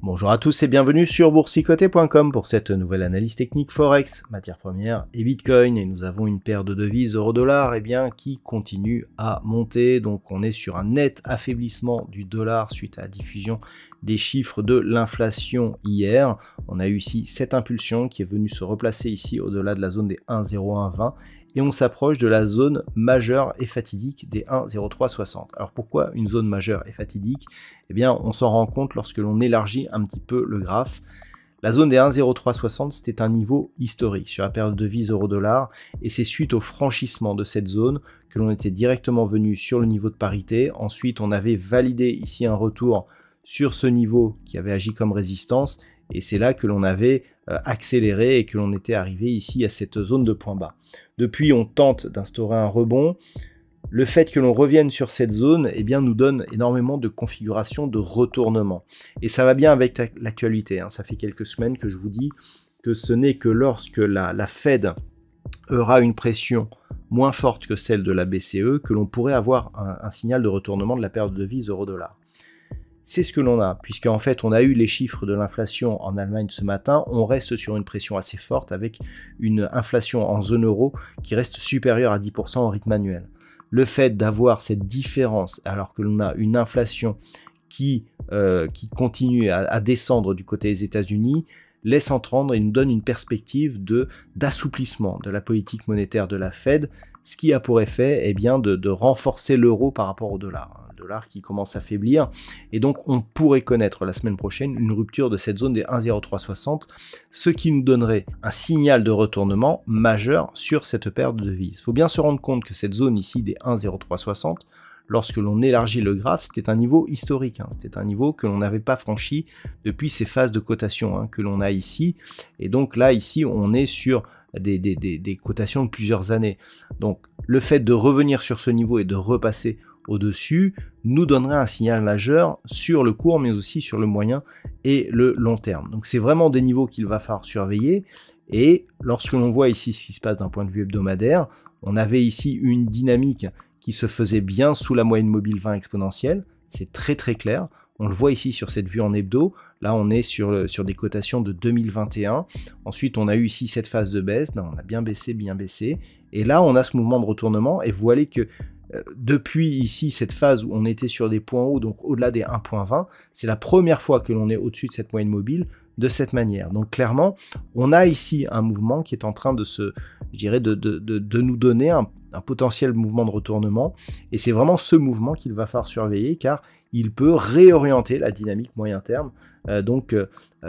Bonjour à tous et bienvenue sur boursicoté.com pour cette nouvelle analyse technique Forex, matières premières et Bitcoin. Et nous avons une paire de devises euro-dollar qui continue à monter. Donc on est sur un net affaiblissement du dollar suite à la diffusion des chiffres de l'inflation hier. On a eu ici cette impulsion qui est venue se replacer ici au-delà de la zone des 1,0120. Et on s'approche de la zone majeure et fatidique des 1,0360. Alors pourquoi une zone majeure et fatidique? Eh bien, on s'en rend compte lorsque l'on élargit un petit peu le graphe. La zone des 1,0360, c'était un niveau historique sur la période de devise euro-dollar, et c'est suite au franchissement de cette zone que l'on était directement venu sur le niveau de parité. Ensuite, on avait validé ici un retour sur ce niveau qui avait agi comme résistance, et c'est là que l'on avait accéléré et que l'on était arrivé ici à cette zone de point bas. Depuis, on tente d'instaurer un rebond. Le fait que l'on revienne sur cette zone nous donne énormément de configurations de retournement. Et ça va bien avec l'actualité. Ça fait quelques semaines que je vous dis que ce n'est que lorsque la Fed aura une pression moins forte que celle de la BCE que l'on pourrait avoir un signal de retournement de la paire de devises euro-dollar. C'est ce que l'on a, puisqu'en fait on a eu les chiffres de l'inflation en Allemagne ce matin, on reste sur une pression assez forte avec une inflation en zone euro qui reste supérieure à 10% au rythme annuel. Le fait d'avoir cette différence alors que l'on a une inflation qui continue à descendre du côté des États-Unis laisse entendre et nous donne une perspective d'assouplissement de la politique monétaire de la Fed, ce qui a pour effet de renforcer l'euro par rapport au dollar. Le dollar qui commence à faiblir, et donc on pourrait connaître la semaine prochaine une rupture de cette zone des 1,0360, ce qui nous donnerait un signal de retournement majeur sur cette paire de devises. Il faut bien se rendre compte que cette zone ici des 1,0360, lorsque l'on élargit le graphe, c'était un niveau historique, c'était un niveau que l'on n'avait pas franchi depuis ces phases de cotation que l'on a ici, et donc là ici on est sur des cotations de plusieurs années. Donc le fait de revenir sur ce niveau et de repasser au-dessus nous donnerait un signal majeur sur le court mais aussi sur le moyen et le long terme. Donc c'est vraiment des niveaux qu'il va falloir surveiller, et lorsque l'on voit ici ce qui se passe d'un point de vue hebdomadaire, on avait ici une dynamique qui se faisait bien sous la moyenne mobile 20 exponentielle, c'est très clair. On le voit ici sur cette vue en hebdo. Là, on est sur des cotations de 2021. Ensuite, on a eu ici cette phase de baisse. Là, on a bien baissé. Et là, on a ce mouvement de retournement. Et vous voyez que depuis ici, cette phase où on était sur des points hauts, donc au-delà des 1.20, c'est la première fois que l'on est au-dessus de cette moyenne mobile de cette manière. Donc clairement, on a ici un mouvement qui est en train de nous donner un potentiel mouvement de retournement. Et c'est vraiment ce mouvement qu'il va falloir surveiller, car il peut réorienter la dynamique moyen terme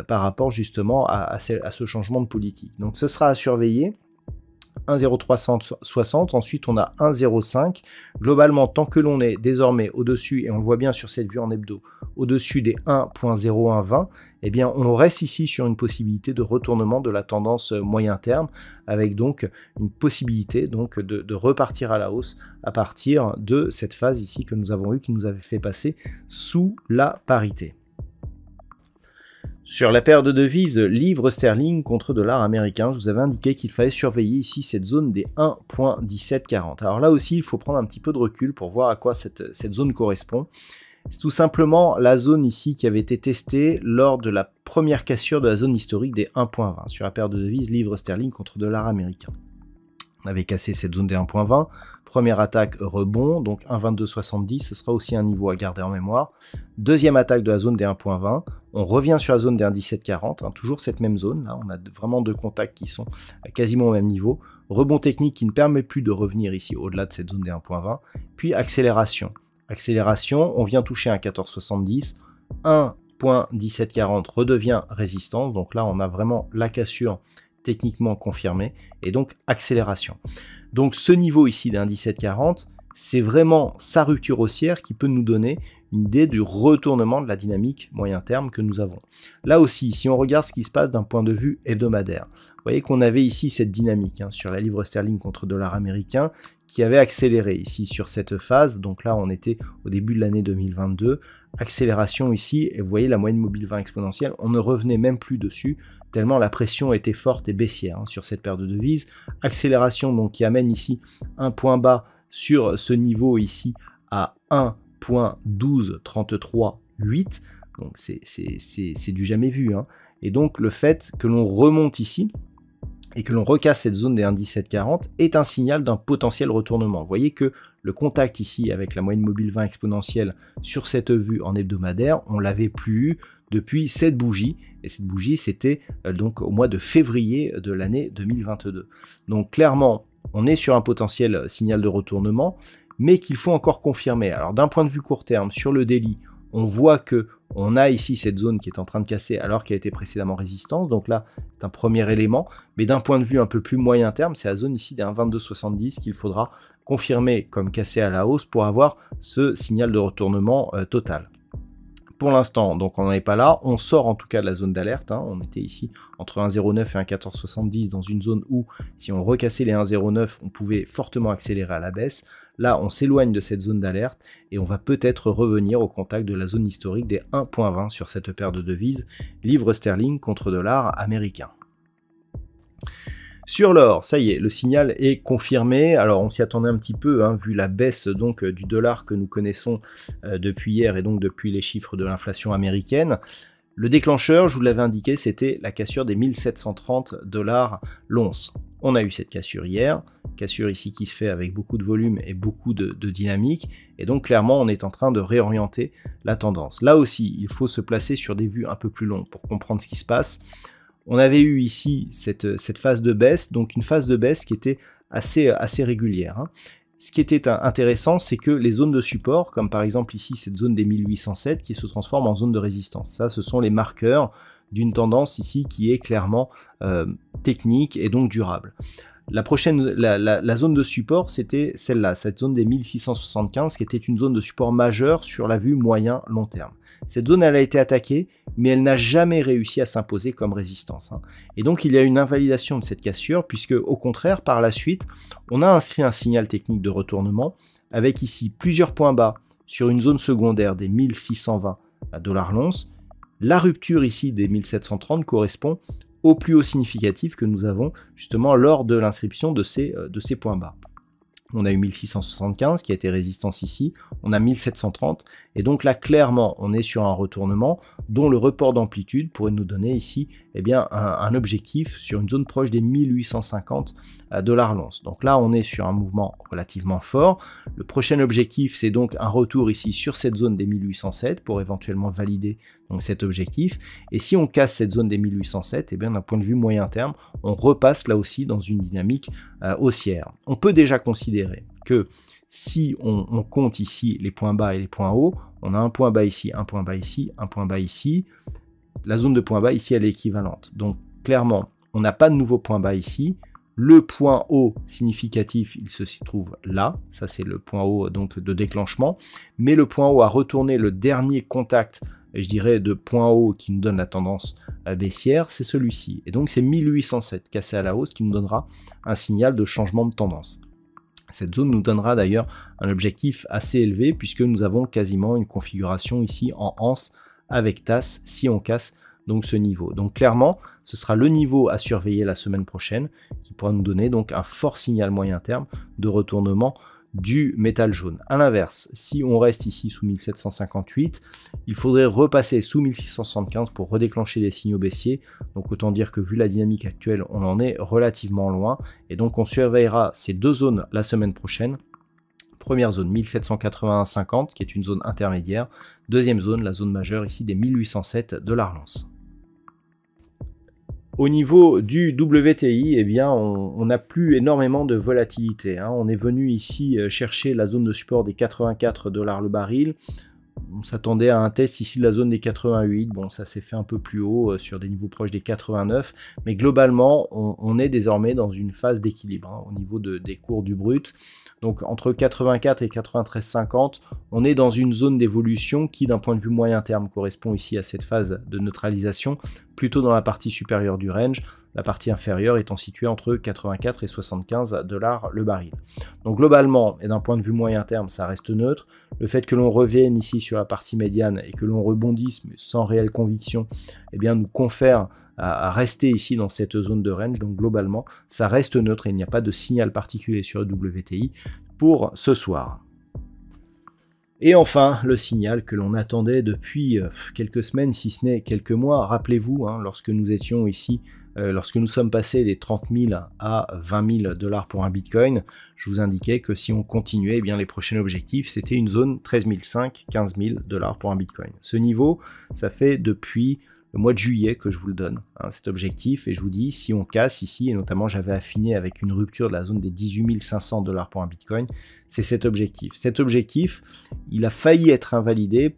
par rapport justement à ce changement de politique. Donc ce sera à surveiller. 1,0360, ensuite on a 1,05. Globalement, tant que l'on est désormais au-dessus, et on le voit bien sur cette vue en hebdo, au-dessus des 1.0120, on reste ici sur une possibilité de retournement de la tendance moyen terme, avec donc une possibilité de repartir à la hausse à partir de cette phase ici que nous avons eue, qui nous avait fait passer sous la parité. Sur la paire de devises livre sterling contre dollar américain, je vous avais indiqué qu'il fallait surveiller ici cette zone des 1.1740. Alors là aussi, il faut prendre un petit peu de recul pour voir à quoi cette zone correspond. C'est tout simplement la zone ici qui avait été testée lors de la première cassure de la zone historique des 1.20 sur la paire de devises livre sterling contre dollar américain. On avait cassé cette zone des 1.20. Première attaque, rebond, donc 1,2270, ce sera aussi un niveau à garder en mémoire. Deuxième attaque de la zone des 1.20, on revient sur la zone des 1,1740, toujours cette même zone, là on a vraiment deux contacts qui sont quasiment au même niveau. Rebond technique qui ne permet plus de revenir ici au-delà de cette zone des 1.20, puis accélération. Accélération, on vient toucher un 1470, 1.1740 redevient résistance, donc là on a vraiment la cassure techniquement confirmée, et donc accélération. Donc ce niveau ici d'un 1740, c'est vraiment sa rupture haussière qui peut nous donner une idée du retournement de la dynamique moyen terme que nous avons. Là aussi, si on regarde ce qui se passe d'un point de vue hebdomadaire, vous voyez qu'on avait ici cette dynamique sur la livre sterling contre dollar américain qui avait accéléré ici sur cette phase. Donc là, on était au début de l'année 2022. Accélération ici, et vous voyez la moyenne mobile 20 exponentielle, on ne revenait même plus dessus, tellement la pression était forte et baissière sur cette paire de devises. Accélération donc qui amène ici un point bas sur ce niveau ici à 1.12338, donc c'est du jamais vu. Et donc le fait que l'on remonte ici, et que l'on recasse cette zone des 1,1740 est un signal d'un potentiel retournement. Vous voyez que le contact ici avec la moyenne mobile 20 exponentielle sur cette vue en hebdomadaire, on l'avait plus eu depuis cette bougie, et cette bougie c'était donc au mois de février de l'année 2022. Donc clairement, on est sur un potentiel signal de retournement, mais qu'il faut encore confirmer. Alors d'un point de vue court terme, sur le daily, on voit que on a ici cette zone qui est en train de casser alors qu'elle était précédemment résistance, donc là c'est un premier élément, mais d'un point de vue un peu plus moyen terme, c'est la zone ici des 1,2270 qu'il faudra confirmer comme cassé à la hausse pour avoir ce signal de retournement total. Pour l'instant, donc on n'en est pas là, on sort en tout cas de la zone d'alerte, on était ici entre 1,09 et 1,1470 dans une zone où si on recassait les 1,09, on pouvait fortement accélérer à la baisse. Là, on s'éloigne de cette zone d'alerte et on va peut-être revenir au contact de la zone historique des 1,20 sur cette paire de devises, livre sterling contre dollar américain. Sur l'or, ça y est, le signal est confirmé. Alors on s'y attendait un petit peu, vu la baisse donc du dollar que nous connaissons depuis hier et donc depuis les chiffres de l'inflation américaine. Le déclencheur, je vous l'avais indiqué, c'était la cassure des 1730 $ l'once. On a eu cette cassure hier, cassure ici qui se fait avec beaucoup de volume et beaucoup de dynamique, et donc clairement on est en train de réorienter la tendance. Là aussi, il faut se placer sur des vues un peu plus longues pour comprendre ce qui se passe. On avait eu ici cette phase de baisse, donc une phase de baisse qui était assez régulière. Ce qui était intéressant, c'est que les zones de support, comme par exemple ici cette zone des 1807 qui se transforme en zone de résistance. Ça, ce sont les marqueurs d'une tendance ici qui est clairement technique et donc durable. La zone de support, c'était celle-là, cette zone des 1675 qui était une zone de support majeure sur la vue moyen-long terme. Cette zone, elle a été attaquée, mais elle n'a jamais réussi à s'imposer comme résistance. Et donc, il y a une invalidation de cette cassure, puisque au contraire, par la suite, on a inscrit un signal technique de retournement, avec ici plusieurs points bas sur une zone secondaire des 1620 $ l'once. La rupture ici des 1730 correspond au plus haut significatif que nous avons justement lors de l'inscription de ces points bas. On a eu 1675 qui a été résistance ici, on a 1730, et donc là clairement on est sur un retournement dont le report d'amplitude pourrait nous donner ici un objectif sur une zone proche des 1850 $ l'once. Donc là on est sur un mouvement relativement fort. Le prochain objectif c'est donc un retour ici sur cette zone des 1807 pour éventuellement valider donc cet objectif, et si on casse cette zone des 1807, d'un point de vue moyen terme, on repasse là aussi dans une dynamique haussière. On peut déjà considérer que si on compte ici les points bas et les points hauts, on a un point bas ici, un point bas ici, un point bas ici, la zone de point bas ici elle est équivalente. Donc clairement, on n'a pas de nouveau point bas ici. Le point haut significatif, il se trouve là, ça c'est le point haut donc de déclenchement, mais le point haut a retourné le dernier contact, je dirais, de point haut qui nous donne la tendance baissière, c'est celui-ci. Et donc c'est 1807 cassé à la hausse qui nous donnera un signal de changement de tendance. Cette zone nous donnera d'ailleurs un objectif assez élevé puisque nous avons quasiment une configuration ici en anse avec tasse si on casse donc ce niveau. Donc clairement, ce sera le niveau à surveiller la semaine prochaine qui pourra nous donner donc un fort signal moyen terme de retournement du métal jaune. A l'inverse, si on reste ici sous 1758, il faudrait repasser sous 1675 pour redéclencher les signaux baissiers. Donc autant dire que vu la dynamique actuelle, on en est relativement loin. Et donc on surveillera ces deux zones la semaine prochaine. Première zone 1781,50 qui est une zone intermédiaire. Deuxième zone, la zone majeure ici des 1807 $ l'once. Au niveau du WTI, on n'a plus énormément de volatilité. On est venu ici chercher la zone de support des 84 $ le baril. On s'attendait à un test ici de la zone des 88, bon ça s'est fait un peu plus haut sur des niveaux proches des 89, mais globalement on est désormais dans une phase d'équilibre hein, au niveau des cours du brut. Donc entre 84 et 93,50, on est dans une zone d'évolution qui d'un point de vue moyen terme correspond ici à cette phase de neutralisation, plutôt dans la partie supérieure du range, la partie inférieure étant située entre 84 et 75 $ le baril. Donc globalement, et d'un point de vue moyen terme, ça reste neutre. Le fait que l'on revienne ici sur la partie médiane et que l'on rebondisse, mais sans réelle conviction, eh bien nous confère à rester ici dans cette zone de range. Donc globalement, ça reste neutre et il n'y a pas de signal particulier sur le WTI pour ce soir. Et enfin, le signal que l'on attendait depuis quelques semaines, si ce n'est quelques mois. Rappelez-vous, hein, lorsque nous étions ici, lorsque nous sommes passés des 30 000 à 20 000 $ pour un Bitcoin, je vous indiquais que si on continuait, eh bien, les prochains objectifs, c'était une zone 13 500, 15 000 $ pour un Bitcoin. Ce niveau, ça fait depuis le mois de juillet que je vous le donne, hein, cet objectif, et je vous dis, si on casse ici, et notamment j'avais affiné avec une rupture de la zone des 18 500 $ pour un Bitcoin, c'est cet objectif. Cet objectif, il a failli être invalidé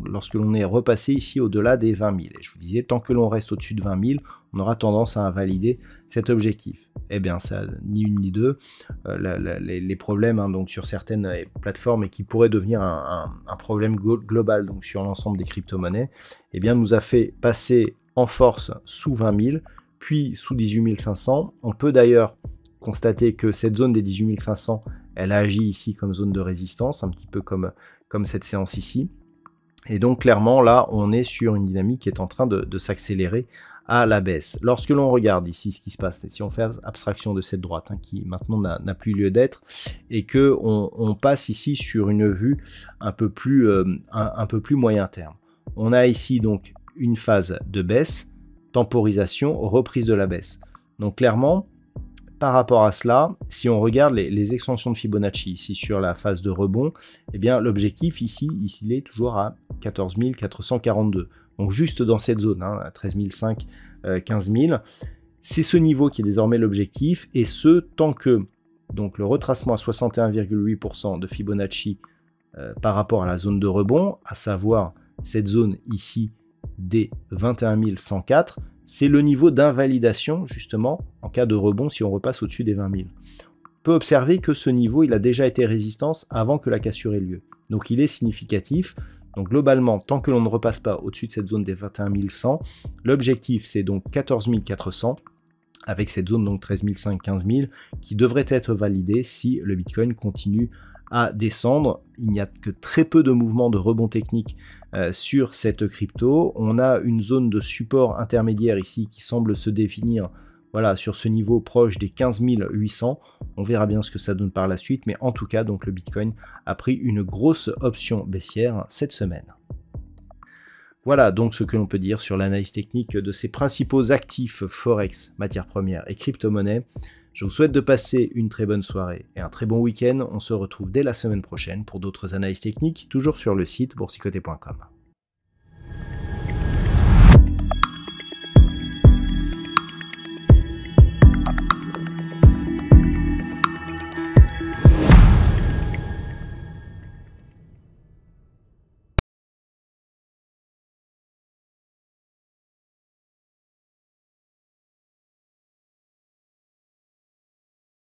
lorsque l'on est repassé ici au-delà des 20 000. Et je vous disais, tant que l'on reste au-dessus de 20 000, on aura tendance à invalider cet objectif. Eh bien, ça, ni une ni deux. Les problèmes hein, donc sur certaines plateformes et qui pourraient devenir un problème global donc sur l'ensemble des crypto-monnaies, eh bien, nous a fait passer en force sous 20 000, puis sous 18 500. On peut d'ailleurs constater que cette zone des 18 500, elle a agi ici comme zone de résistance, un petit peu comme cette séance ici. Et donc clairement, là, on est sur une dynamique qui est en train de s'accélérer à la baisse. Lorsque l'on regarde ici ce qui se passe, si on fait abstraction de cette droite, hein, qui maintenant n'a plus lieu d'être, et que on passe ici sur une vue un peu plus moyen terme. On a ici donc une phase de baisse, temporisation, reprise de la baisse. Donc clairement, par rapport à cela, si on regarde les extensions de Fibonacci ici sur la phase de rebond, eh bien l'objectif ici, il est toujours à 14 442. Donc juste dans cette zone, hein, à 13 500, 15 000. C'est ce niveau qui est désormais l'objectif, et ce, tant que donc, le retracement à 61,8% de Fibonacci par rapport à la zone de rebond, à savoir cette zone ici des 21 104, c'est le niveau d'invalidation justement en cas de rebond si on repasse au-dessus des 20 000. On peut observer que ce niveau il a déjà été résistance avant que la cassure ait lieu. Donc il est significatif. Donc globalement, tant que l'on ne repasse pas au-dessus de cette zone des 21 100, l'objectif c'est donc 14 400 avec cette zone donc 13 500, 15 000 qui devrait être validée si le Bitcoin continue à descendre. Il n'y a que très peu de mouvements de rebond technique sur cette crypto. On a une zone de support intermédiaire ici qui semble se définir voilà, sur ce niveau proche des 15 800. On verra bien ce que ça donne par la suite, mais en tout cas, donc le Bitcoin a pris une grosse option baissière cette semaine. Voilà donc ce que l'on peut dire sur l'analyse technique de ces principaux actifs Forex, matières premières et crypto-monnaies. Je vous souhaite de passer une très bonne soirée et un très bon week-end. On se retrouve dès la semaine prochaine pour d'autres analyses techniques, toujours sur le site boursicoté.com.